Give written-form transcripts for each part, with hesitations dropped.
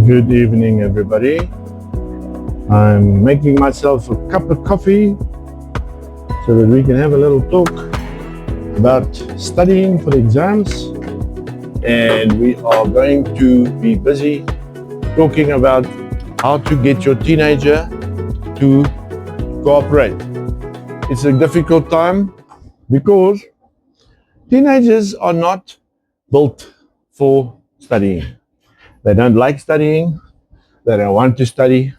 Good evening, everybody. I'm making myself a cup of coffee so that we can have a little talk about studying for the exams. And we are going to be busy talking about how to get your teenager to cooperate. It's a difficult time because teenagers are not built for studying. They don't like studying. They don't want to study.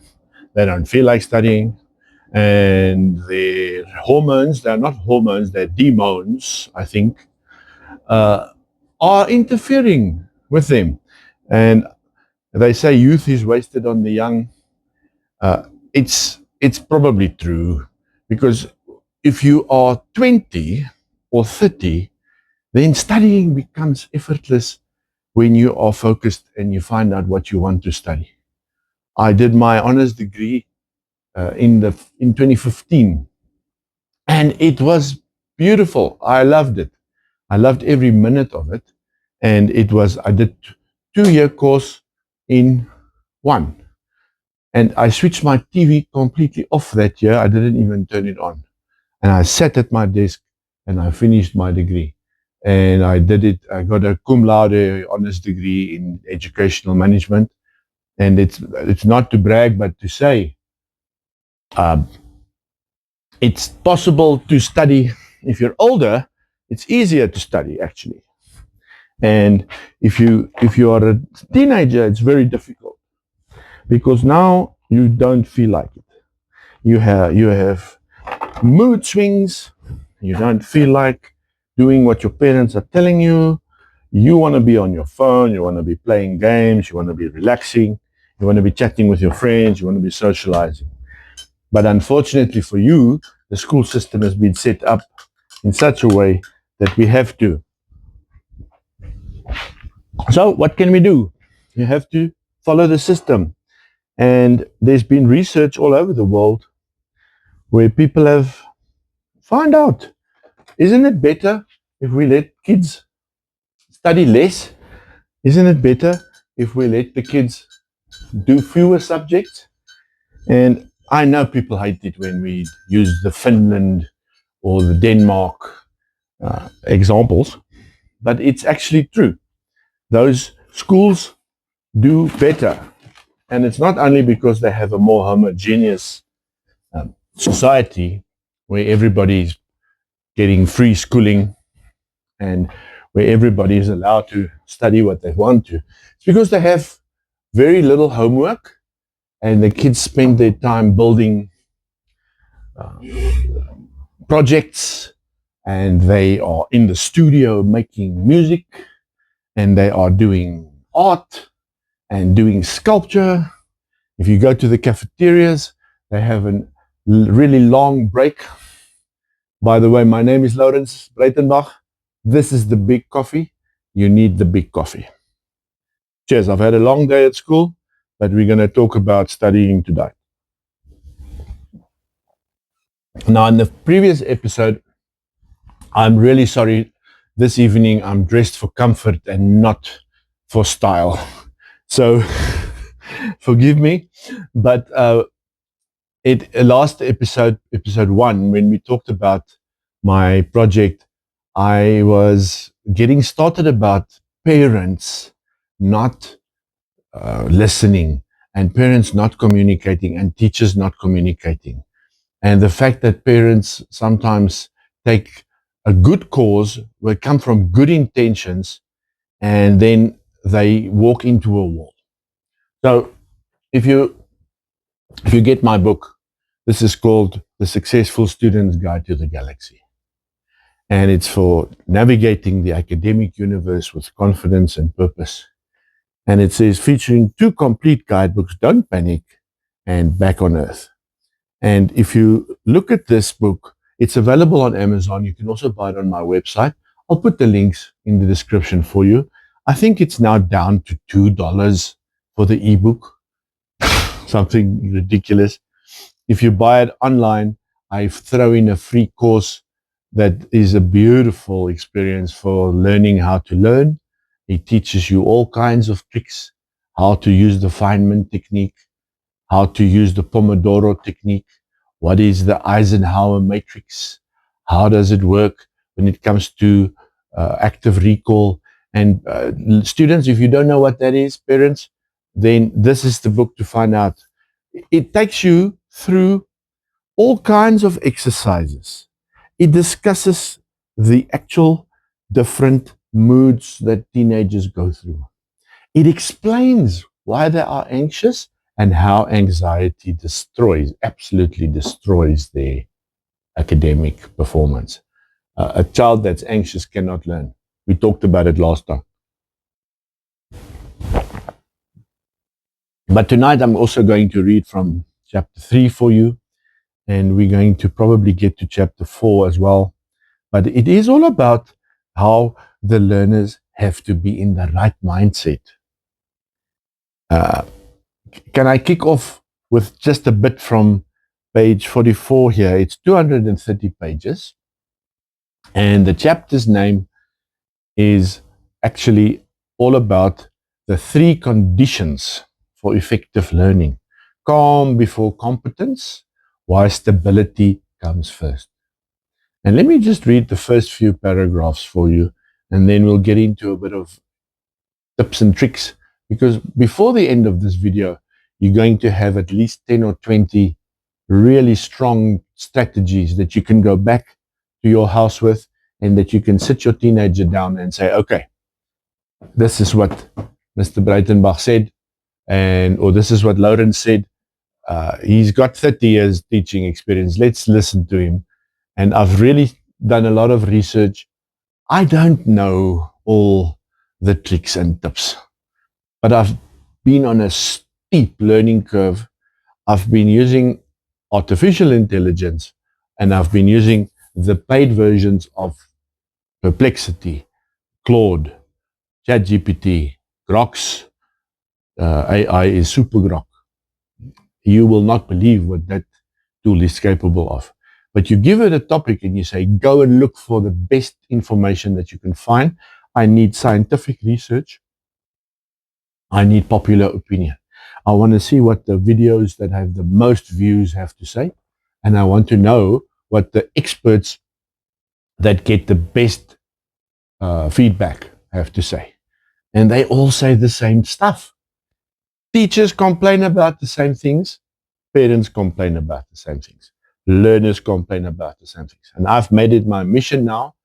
They don't feel like studying. And their hormones, they're not hormones, they're demones, I think, are interfering with them. And they say youth is wasted on the young. It's probably true, because if you are 20 or 30, then studying becomes effortless when you are focused and you find out what you want to study. I did my honors degree in 2015, and it was beautiful. I loved it. I loved every minute of it, and I did 2-year course in one, and I switched my TV completely off that year. I didn't even turn it on, and I sat at my desk and I finished my degree, and I did it. I got a cum laude honors degree in educational management, and it's not to brag, but to say it's possible to study. If you're older, it's easier to study, actually. And if you are a teenager, it's very difficult, because now you don't feel like it. You have mood swings. You don't feel like doing what your parents are telling you. You want to be on your phone. You want to be playing games. You want to be relaxing. You want to be chatting with your friends. You want to be socializing. But unfortunately for you, the school system has been set up in such a way that we have to. So what can we do? You have to follow the system. And there's been research all over the world where people have found out, isn't it better if we let kids study less? Isn't it better if we let the kids do fewer subjects? And I know people hate it when we use the Finland or the Denmark examples, but it's actually true. Those schools do better. And it's not only because they have a more homogeneous society where everybody is getting free schooling and where everybody is allowed to study what they want to. It's because they have very little homework, and the kids spend their time building projects, and they are in the studio making music, and they are doing art and doing sculpture. If you go to the cafeterias, they have a really long break. By the way, my name is Lourens, Breytenbach. This is the big coffee. You need the big coffee. Cheers. I've had a long day at school, but we're going to talk about studying today. Now, in the previous episode, I'm really sorry. This evening, I'm dressed for comfort and not for style. So, forgive me. But last episode 1, when we talked about my project, I was getting started about parents not listening, and parents not communicating, and teachers not communicating. And the fact that parents sometimes take a good cause, will come from good intentions, and then they walk into a wall. So if you get my book, this is called The Successful Student's Guide to the Galaxy. And it's for navigating the academic universe with confidence and purpose. And it says, featuring 2 complete guidebooks, Don't Panic and Back on Earth. And if you look at this book, it's available on Amazon. You can also buy it on my website. I'll put the links in the description for you. I think it's now down to $2 for the ebook. Something ridiculous. If you buy it online, I throw in a free course that is a beautiful experience for learning how to learn. It teaches you all kinds of tricks how to use the Feynman technique, how to use the Pomodoro technique, what is the Eisenhower matrix, how does it work when it comes to active recall. And students, if you don't know what that is, parents, then this is the book to find out. It takes you through all kinds of exercises. It discusses the actual different moods that teenagers go through. It explains why they are anxious and how anxiety absolutely destroys their academic performance. A child that's anxious cannot learn. We talked about it last time. But tonight I'm also going to read from chapter 3 for you, and we're going to probably get to chapter 4 as well. But it is all about how the learners have to be in the right mindset. Can I kick off with just a bit from page 44 here? It's 230 pages. And the chapter's name is actually all about the 3 conditions for effective learning. Calm before competence, why stability comes first. And let me just read the first few paragraphs for you, and then we'll get into a bit of tips and tricks, because before the end of this video, you're going to have at least 10 or 20 really strong strategies that you can go back to your house with, and that you can sit your teenager down and say, okay, this is what Mr. Breytenbach said, or this is what Lourens said. He's got 30 years teaching experience. Let's listen to him. And I've really done a lot of research. I don't know all the tricks and tips, but I've been on a steep learning curve. I've been using artificial intelligence, and I've been using the paid versions of Perplexity, Claude, ChatGPT, Grok's AI is Super Grok. You will not believe what that tool is capable of. But you give it a topic and you say, go and look for the best information that you can find. I need scientific research. I need popular opinion. I want to see what the videos that have the most views have to say. And I want to know what the experts that get the best feedback have to say. And they all say the same stuff. Teachers complain about the same things. Parents complain about the same things. Learners complain about the same things. And I've made it my mission now.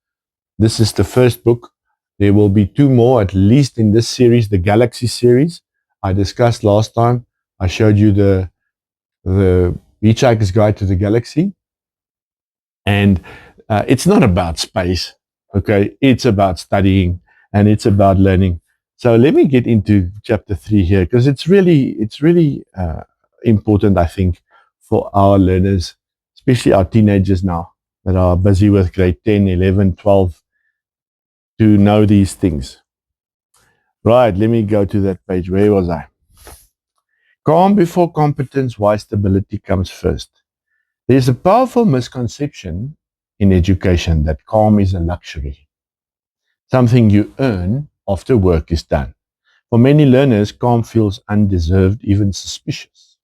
This is the first book. There will be 2 more, at least in this series, the Galaxy series. I discussed last time. I showed you the Hitchhiker's Guide to the Galaxy. And it's not about space, okay? It's about studying, and it's about learning. So let me get into chapter 3 here, because it's really important, I think, for our learners, especially our teenagers now that are busy with grade 10, 11, 12, to know these things. Right, let me go to that page. Where was I? Calm before competence, why stability comes first. There's a powerful misconception in education that calm is a luxury, something you earn after work is done. For many learners, calm feels undeserved, even suspicious.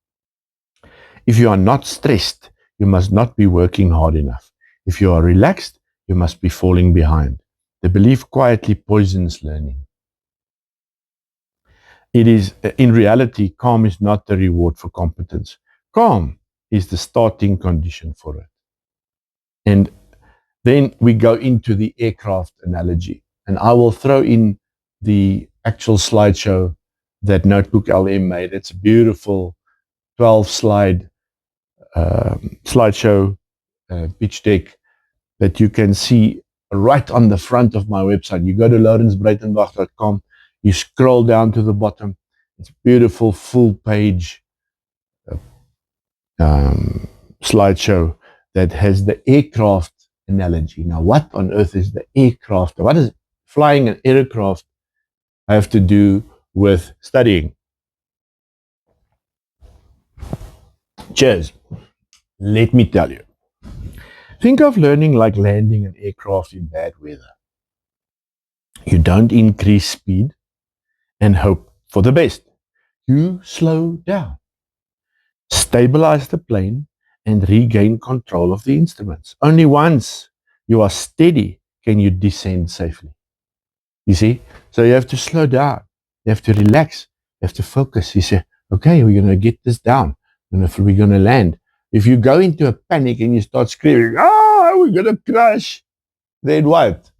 If you are not stressed, you must not be working hard enough. If you are relaxed, you must be falling behind. The belief quietly poisons learning. It is, in reality, calm is not the reward for competence. Calm is the starting condition for it. And then we go into the aircraft analogy. And I will throw in the actual slideshow that Notebook LM made. It's a beautiful 12-slide slideshow pitch deck that you can see right on the front of my website. You go to lourensbreytenbach.com, you scroll down to the bottom. It's a beautiful full-page slideshow that has the aircraft analogy. Now, what on earth is the aircraft? What does flying an aircraft have to do with studying? Cheers. Let me tell you. Think of learning like landing an aircraft in bad weather. You don't increase speed and hope for the best. You slow down, stabilize the plane, and regain control of the instruments. Only once you are steady can you descend safely. You see? So you have to slow down. You have to relax. You have to focus. You say, okay, we're going to get this down. We're going to land. If you go into a panic and you start screaming, we're going to crash, then what?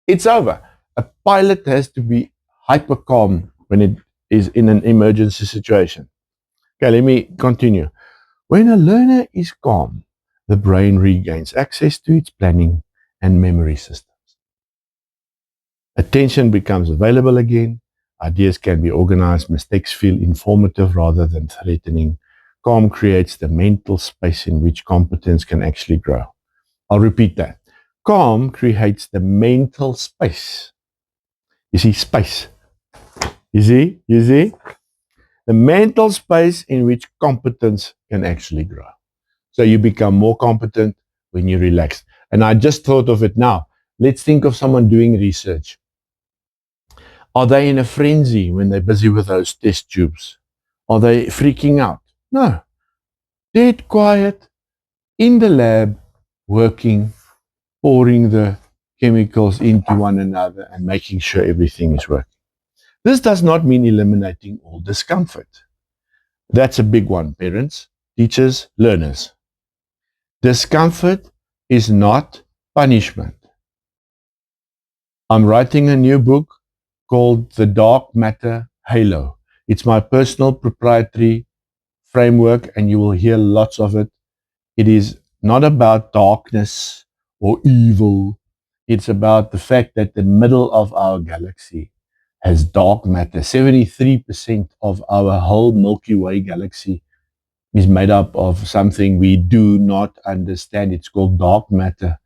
It's over. A pilot has to be hyper calm when it is in an emergency situation. Okay, let me continue. When a learner is calm, the brain regains access to its planning and memory systems. Attention becomes available again. Ideas can be organized. Mistakes feel informative rather than threatening. Calm creates the mental space in which competence can actually grow. I'll repeat that. Calm creates the mental space. You see, space. You see? The mental space in which competence can actually grow. So you become more competent when you relax. And I just thought of it now. Let's think of someone doing research. Are they in a frenzy when they're busy with those test tubes? Are they freaking out? No. Dead quiet in the lab, working, pouring the chemicals into one another and making sure everything is working. This does not mean eliminating all discomfort. That's a big one, parents, teachers, learners. Discomfort is not punishment. I'm writing a new book called The Dark Matter Halo. It's my personal proprietary framework, and you will hear lots of it. It is not about darkness or evil. It's about the fact that the middle of our galaxy has dark matter. 73% of our whole Milky Way galaxy is made up of something we do not understand. It's called dark matter.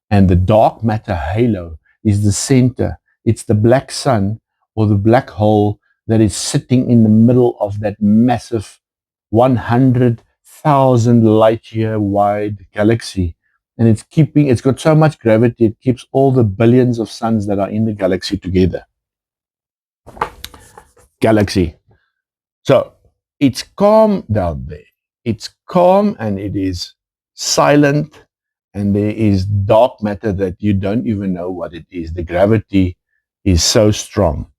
And the dark matter halo is the center. It's the black sun or the black hole that is sitting in the middle of that massive 100,000 light year wide galaxy. And it's got so much gravity, it keeps all the billions of suns that are in the galaxy together. Galaxy. So it's calm down there. It's calm and it is silent, and there is dark matter that you don't even know what it is. The gravity is so strong.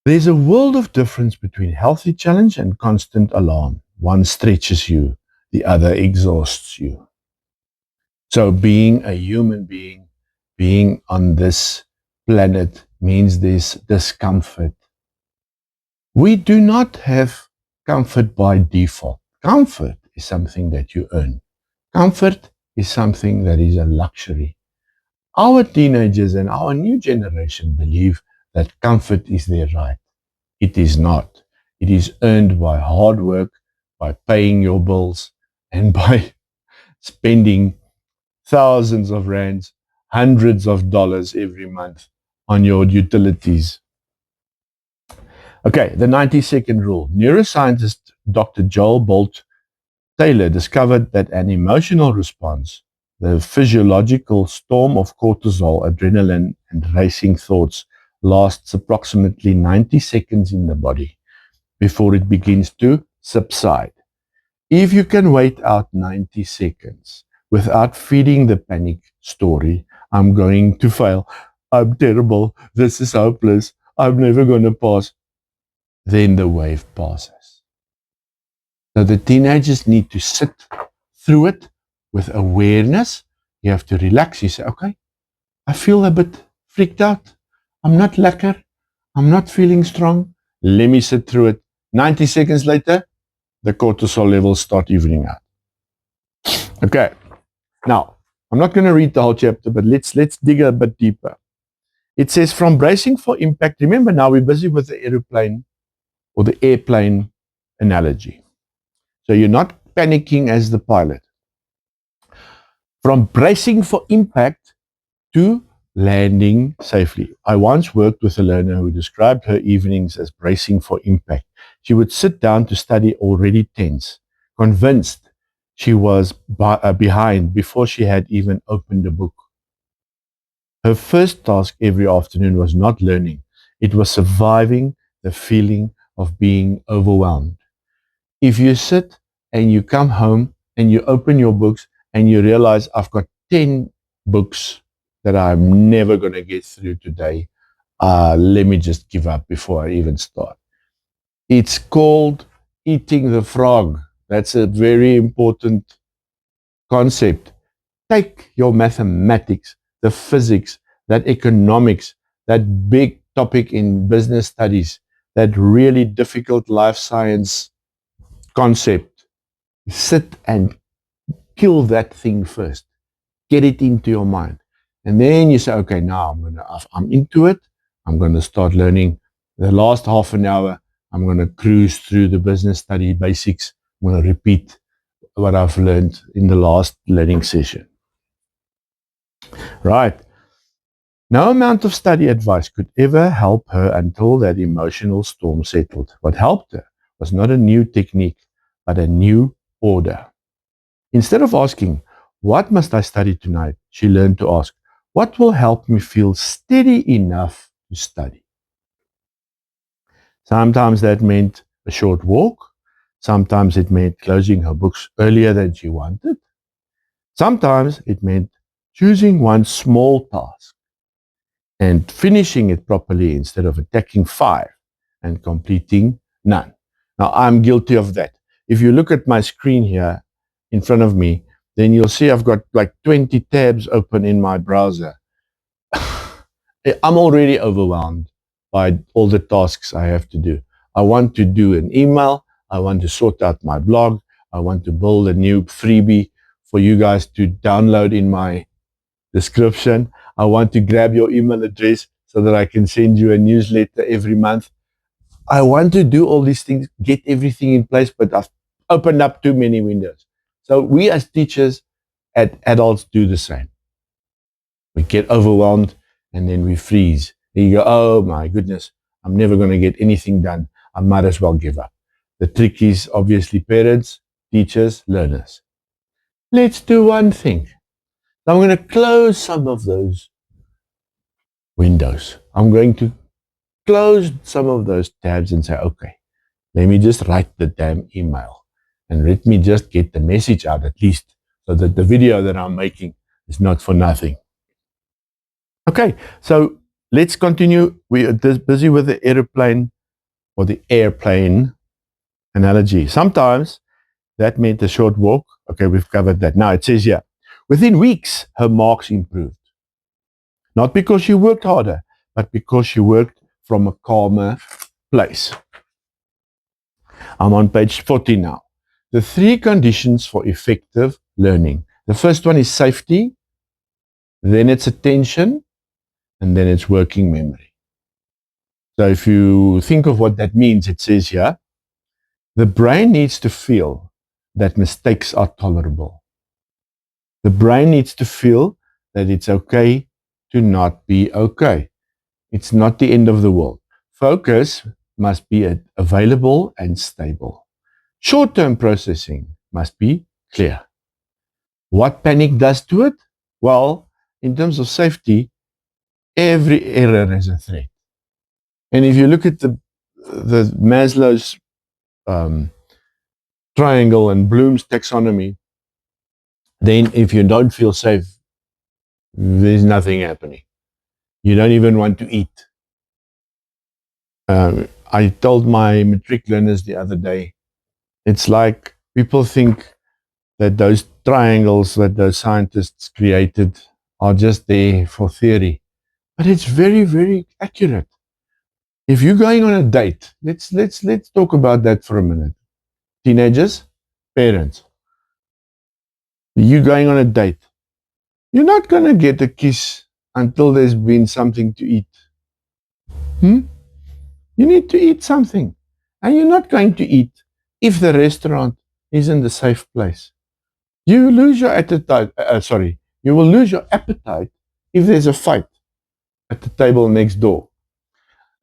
There's a world of difference between healthy challenge and constant alarm. One stretches you, the other exhausts you. So being a human being, being on this planet means there's discomfort. We do not have comfort by default. Comfort is something that you earn. Comfort is something that is a luxury. Our teenagers and our new generation believe that comfort is their right. It is not. It is earned by hard work, by paying your bills, and by spending thousands of rands, hundreds of dollars every month on your utilities. Okay, the 90-second rule. Neuroscientist Dr. Joel Bolt Taylor discovered that an emotional response, the physiological storm of cortisol, adrenaline, and racing thoughts, lasts approximately 90 seconds in the body before it begins to subside. If you can wait out 90 seconds without feeding the panic story, I'm going to fail, I'm terrible, this is hopeless, I'm never going to pass, then the wave passes. So the teenagers need to sit through it with awareness. You have to relax. You say, okay, I feel a bit freaked out. I'm not lekker. I'm not feeling strong. Let me sit through it. 90 seconds later, the cortisol levels start evening out. Okay. Now, I'm not going to read the whole chapter, but let's dig a bit deeper. It says, from bracing for impact. Remember now, we're busy with the aeroplane or the airplane analogy. So you're not panicking as the pilot. From bracing for impact to landing safely. I once worked with a learner who described her evenings as bracing for impact. She would sit down to study already tense, convinced she was behind before she had even opened a book. Her first task every afternoon was not learning. It was surviving the feeling of being overwhelmed. If you sit and you come home and you open your books and you realize I've got 10 books that I'm never going to get through today, let me just give up before I even start. It's called eating the frog. That's a very important concept. Take your mathematics, the physics, that economics, that big topic in business studies, that really difficult life science concept. Sit and kill that thing first. Get it into your mind. And then you say, okay, now I'm into it. I'm going to start learning the last half an hour. I'm going to cruise through the business study basics. I'm going to repeat what I've learned in the last learning session. Right. No amount of study advice could ever help her until that emotional storm settled. What helped her was not a new technique, but a new order. Instead of asking, what must I study tonight? She learned to ask, what will help me feel steady enough to study? Sometimes that meant a short walk. Sometimes it meant closing her books earlier than she wanted. Sometimes it meant choosing one small task and finishing it properly instead of attacking 5 and completing none. Now, I'm guilty of that. If you look at my screen here in front of me, then you'll see I've got like 20 tabs open in my browser. I'm already overwhelmed by all the tasks I have to do. I want to do an email. I want to sort out my blog. I want to build a new freebie for you guys to download in my description. I want to grab your email address so that I can send you a newsletter every month. I want to do all these things, get everything in place, but I've opened up too many windows. So we as teachers, adults do the same. We get overwhelmed and then we freeze. Then you go, oh my goodness, I'm never going to get anything done. I might as well give up. The trick is obviously parents, teachers, learners. Let's do one thing. I'm going to close some of those windows. I'm going to close some of those tabs and say, okay, let me just write the damn email and let me just get the message out at least so that the video that I'm making is not for nothing. Okay, so let's continue. We are busy with the airplane or the airplane analogy. Sometimes that meant a short walk. Okay, we've covered that. Now it says here, within weeks, her marks improved. Not because she worked harder, but because she worked from a calmer place. I'm on page 40 now. The 3 conditions for effective learning. The first one is safety, then it's attention, and then it's working memory. So if you think of what that means, it says here, the brain needs to feel that mistakes are tolerable. The brain needs to feel that it's okay to not be okay. It's not the end of the world. Focus must be available and stable. Short-term processing must be clear. What panic does to it? Well, in terms of safety, every error is a threat. And if you look at the Maslow's triangle and Bloom's taxonomy, then if you don't feel safe, there's nothing happening. You don't even want to eat. I told my matric learners the other day, it's like people think that those triangles that those scientists created are just there for theory. But it's very, very accurate. If you're going on a date, let's talk about that for a minute. Teenagers, parents, you're going on a date. You're not going to get a kiss until there's been something to eat. You need to eat something. And you're not going to eat if the restaurant isn't a safe place. You lose your appetite. You will lose your appetite if there's a fight at the table next door.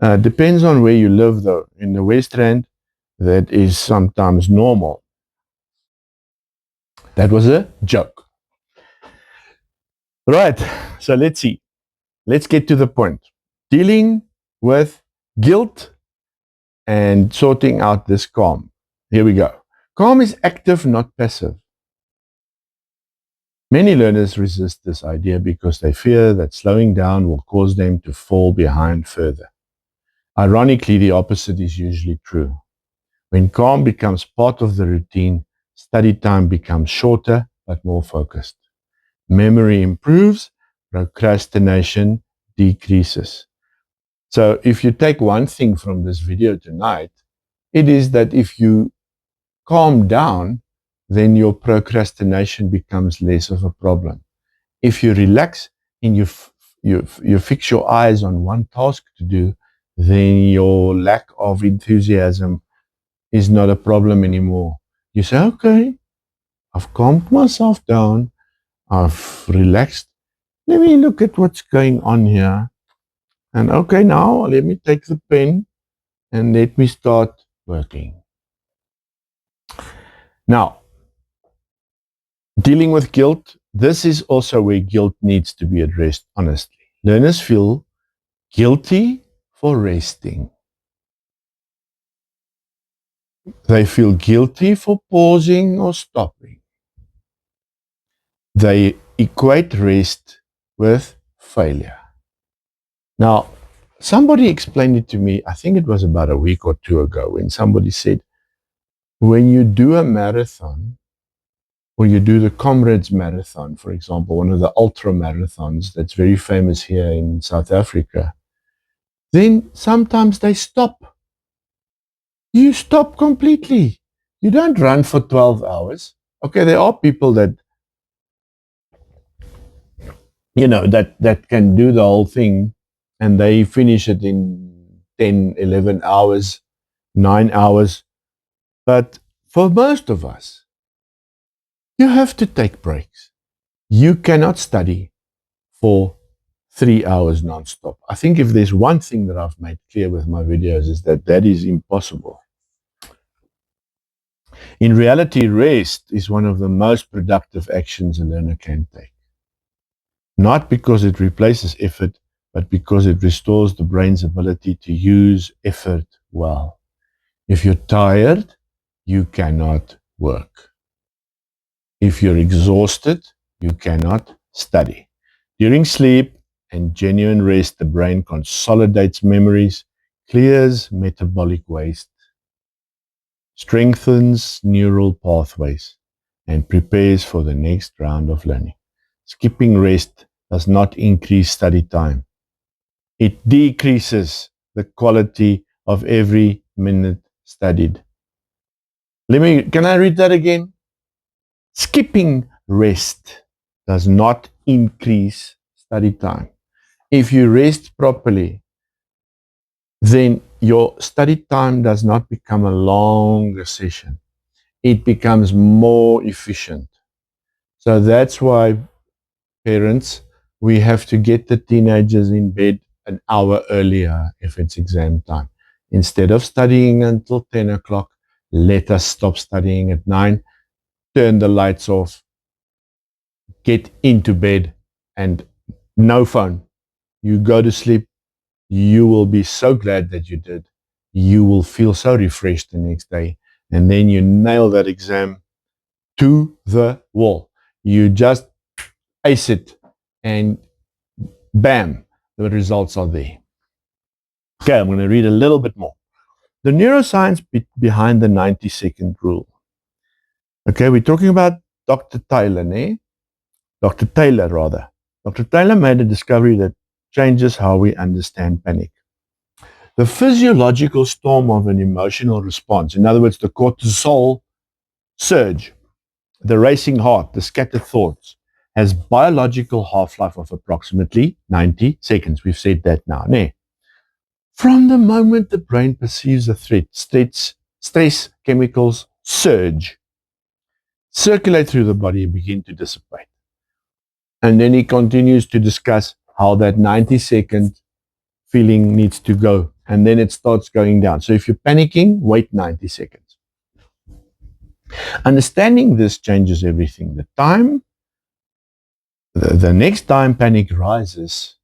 Depends on where you live, though. In the West Rand, that is sometimes normal. That was a joke. Right. So let's see. Let's get to the point. Dealing with guilt and sorting out this calm. Here we go. Calm is active, not passive. Many learners resist this idea because they fear that slowing down will cause them to fall behind further. Ironically, the opposite is usually true. When calm becomes part of the routine, study time becomes shorter but more focused. Memory improves, procrastination decreases. So if you take one thing from this video tonight, it is that if you calm down, then your procrastination becomes less of a problem. If you relax and you fix your eyes on one task to do, then your lack of enthusiasm is not a problem anymore. You say, okay, I've calmed myself down, I've relaxed. Let me look at what's going on here. And okay, now let me take the pen and let me start working. Now, dealing with guilt, this is also where guilt needs to be addressed honestly. Learners feel guilty for resting. They feel guilty for pausing or stopping. They equate rest with failure. Now, somebody explained it to me, I think it was about a week or two ago, when somebody said, when you do a marathon, or you do the Comrades Marathon, for example, one of the ultra marathons that's very famous here in South Africa, then sometimes they stop. You stop completely. You don't run for 12 hours. Okay, there are people that, that can do the whole thing and they finish it in 10, 11 hours, 9 hours. But for most of us, you have to take breaks. You cannot study for 3 hours nonstop. I think if there's one thing that I've made clear with my videos is that that is impossible. In reality, rest is one of the most productive actions a learner can take. Not because it replaces effort, but because it restores the brain's ability to use effort well. If you're tired, you cannot work. If you're exhausted, you cannot study. During sleep and genuine rest, the brain consolidates memories, clears metabolic waste, strengthens neural pathways, and prepares for the next round of learning. Skipping rest does not increase study time. It decreases the quality of every minute studied. Can I read that again? Skipping rest does not increase study time. If you rest properly, then your study time does not become a longer session. It becomes more efficient. So that's why, parents, we have to get the teenagers in bed an hour earlier if it's exam time. Instead of studying until 10 o'clock, let us stop studying at 9, turn the lights off, get into bed, and no phone. You go to sleep. You will be so glad that you did. You will feel so refreshed the next day. And then you nail that exam to the wall. You just ace it and bam, the results are there. Okay, I'm going to read a little bit more. The neuroscience behind the 90-second rule. Okay, we're talking about Dr. Taylor, né? Dr. Taylor, rather. Dr. Taylor made a discovery that changes how we understand panic. The physiological storm of an emotional response, in other words, the cortisol surge, the racing heart, the scattered thoughts, has biological half-life of approximately 90 seconds. We've said that now. Né? From the moment the brain perceives a threat, stress chemicals surge, circulate through the body and begin to dissipate. And then he continues to discuss how that 90-second feeling needs to go. And then it starts going down. So if you're panicking, wait 90 seconds. Understanding this changes everything. The next time panic rises,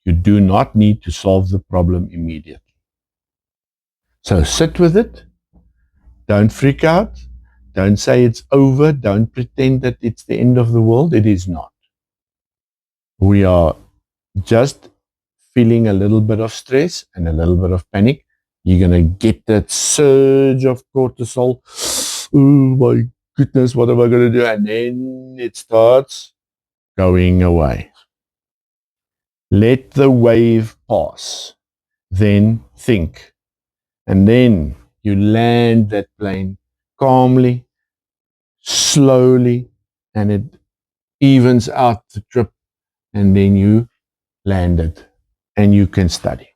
you do not need to solve the problem immediately. So sit with it. Don't freak out. Don't say it's over. Don't pretend that it's the end of the world. It is not. We are just feeling a little bit of stress and a little bit of panic. You're going to get that surge of cortisol. Oh my goodness, what am I going to do? And then it starts going away. Let the wave pass. Then think. And then you land that plane calmly, slowly, and it evens out the trip. And then you land it and you can study.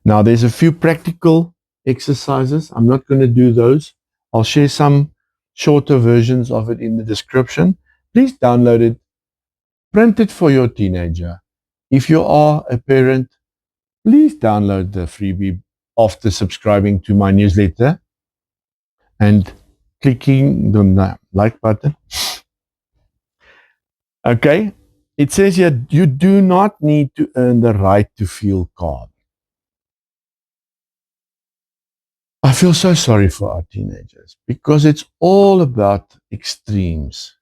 Now, there's a few practical exercises. I'm not going to do those. I'll share some shorter versions of it in the description. Please download it, print it for your teenager. If you are a parent, please download the freebie after subscribing to my newsletter and clicking the like button. Okay, it says here, you do not need to earn the right to feel calm. I feel so sorry for our teenagers because it's all about extremes.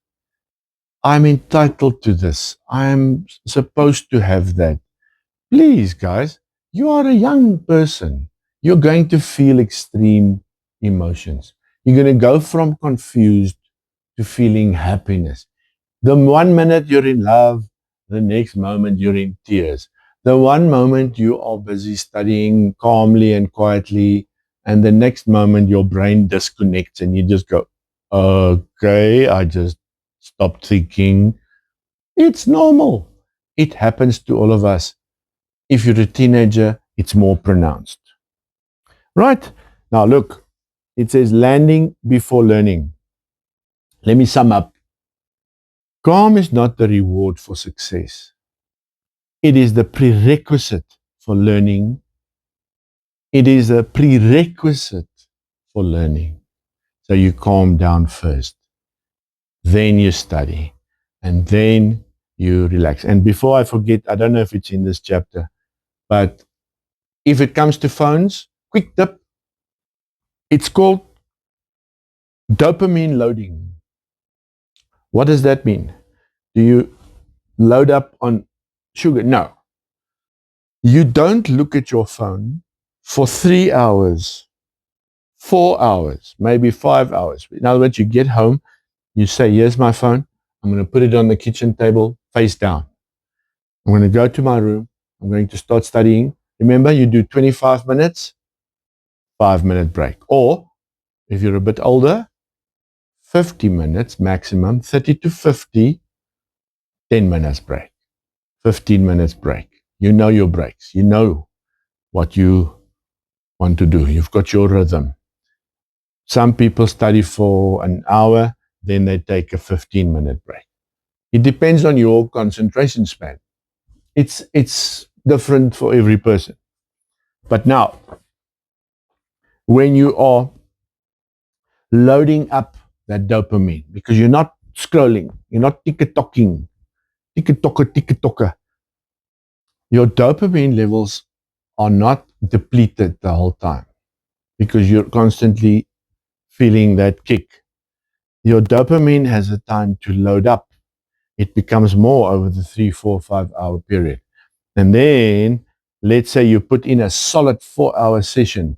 I'm entitled to this. I'm supposed to have that. Please, guys, you are a young person. You're going to feel extreme emotions. You're going to go from confused to feeling happiness. The one minute you're in love, the next moment you're in tears. The one moment you are busy studying calmly and quietly, and the next moment your brain disconnects and you just go, okay, I just stopped thinking. It's normal. It happens to all of us. If you're a teenager, it's more pronounced. Right? Now, look, it says landing before learning. Let me sum up. Calm is not the reward for success. It is the prerequisite for learning. It is a prerequisite for learning. So you calm down first. Then you study. And then you relax. And before I forget, I don't know if it's in this chapter, but if it comes to phones, quick tip, it's called dopamine loading. What does that mean? Do you load up on sugar? No. You don't look at your phone for 3 hours, 4 hours, maybe 5 hours. In other words, you get home, you say, here's my phone. I'm going to put it on the kitchen table, face down. I'm going to go to my room. I'm going to start studying. Remember, you do 25 minutes, 5-minute break. Or if you're a bit older, 50 minutes maximum, 30 to 50, 10 minutes break, 15 minutes break. You know your breaks. You know what you want to do. You've got your rhythm. Some people study for an hour, then they take a 15-minute break. It depends on your concentration span. It's different for every person. But now, when you are loading up that dopamine, because you're not scrolling, you're not tick-tocking, tick-tocker, your dopamine levels are not depleted the whole time because you're constantly feeling that kick. Your dopamine has a time to load up. It becomes more over the 3, 4, 5-hour period. And then, let's say you put in a solid 4-hour session.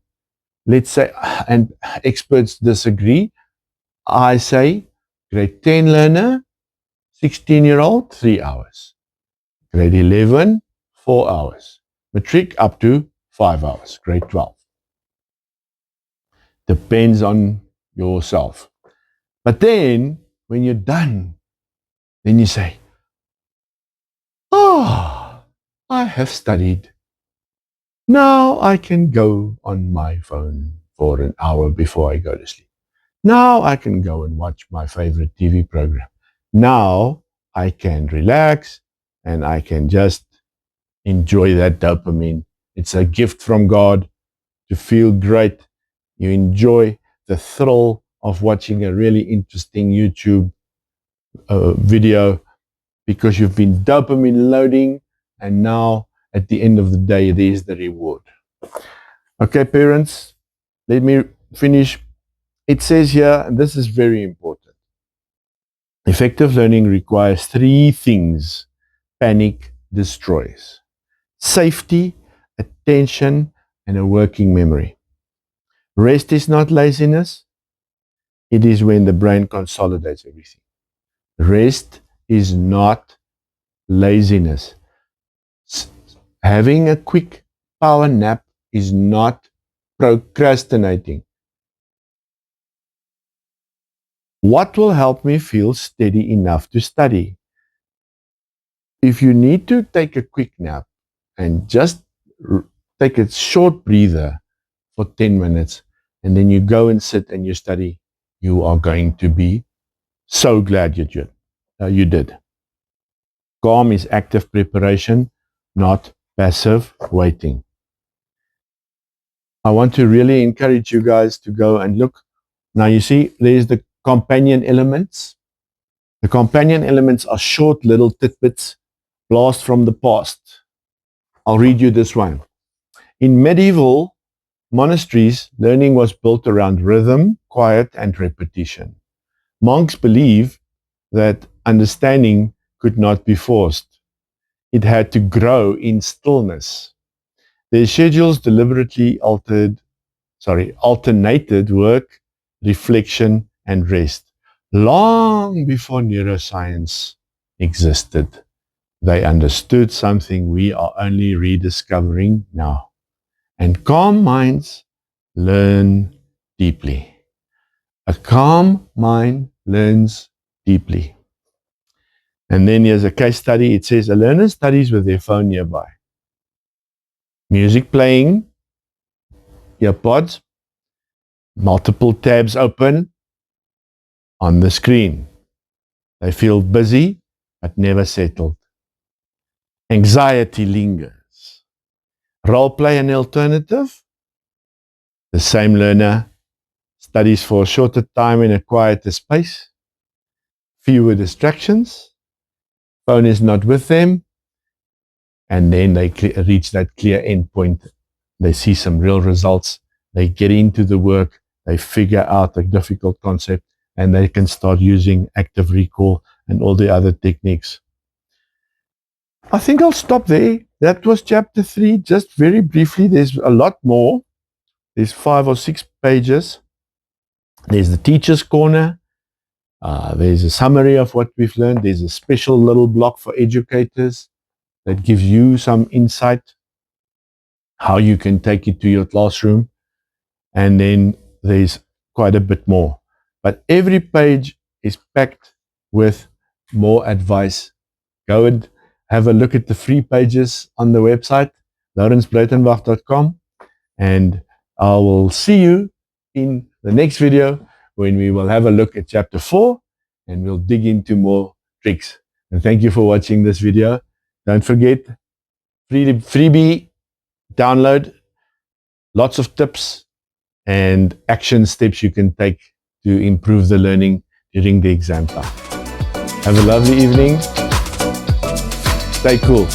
Let's say, and experts disagree. I say, grade 10 learner, 16-year-old, 3 hours. Grade 11, 4 hours. Matric up to 5 hours. Grade 12. Depends on yourself. But then, when you're done, then you say, I have studied. Now I can go on my phone for an hour before I go to sleep. Now I can go and watch my favorite TV program. Now I can relax and I can just enjoy that dopamine. It's a gift from God to feel great. You enjoy the thrill of watching a really interesting YouTube video because you've been dopamine loading, and now at the end of the day, there's the reward. Okay, parents, let me finish. It says here, and this is very important. Effective learning requires three things. Panic destroys: safety, attention, and a working memory. Rest is not laziness. It is when the brain consolidates everything. Rest is not laziness. Having a quick power nap is not procrastinating. What will help me feel steady enough to study? If you need to take a quick nap and just take a short breather for 10 minutes, and then you go and sit and you study, you are going to be so glad you did. Calm is active preparation, not passive waiting. I want to really encourage you guys to go and look. Now, you see, there's the companion elements. The companion elements are short little tidbits, blast from the past. I'll read you this one. In medieval monasteries, learning was built around rhythm, quiet, and repetition. Monks believed that understanding could not be forced. It had to grow in stillness. Their schedules deliberately alternated work, reflection, and rest. Long before neuroscience existed, they understood something we are only rediscovering now. And calm minds learn deeply. A calm mind learns deeply. And then here's a case study. It says a learner studies with their phone nearby. Music playing, earpods, multiple tabs open on the screen. They feel busy but never settled. Anxiety lingers. Role play an alternative. The same learner studies for a shorter time in a quieter space. Fewer distractions. Phone is not with them. And then they reach that clear endpoint. They see some real results. They get into the work. They figure out a difficult concept, and they can start using active recall and all the other techniques. I think I'll stop there. That was chapter 3. Just very briefly, there's a lot more. There's 5 or 6 pages. There's the teacher's corner. There's a summary of what we've learned. There's a special little block for educators that gives you some insight how you can take it to your classroom. And then there's quite a bit more. But every page is packed with more advice. Go and have a look at the free pages on the website, lourensbreytenbach.com. And I will see you in the next video when we will have a look at chapter 4 and we'll dig into more tricks. And thank you for watching this video. Don't forget, freebie download, lots of tips and action steps you can take to improve the learning during the exam time. Have a lovely evening. Stay cool.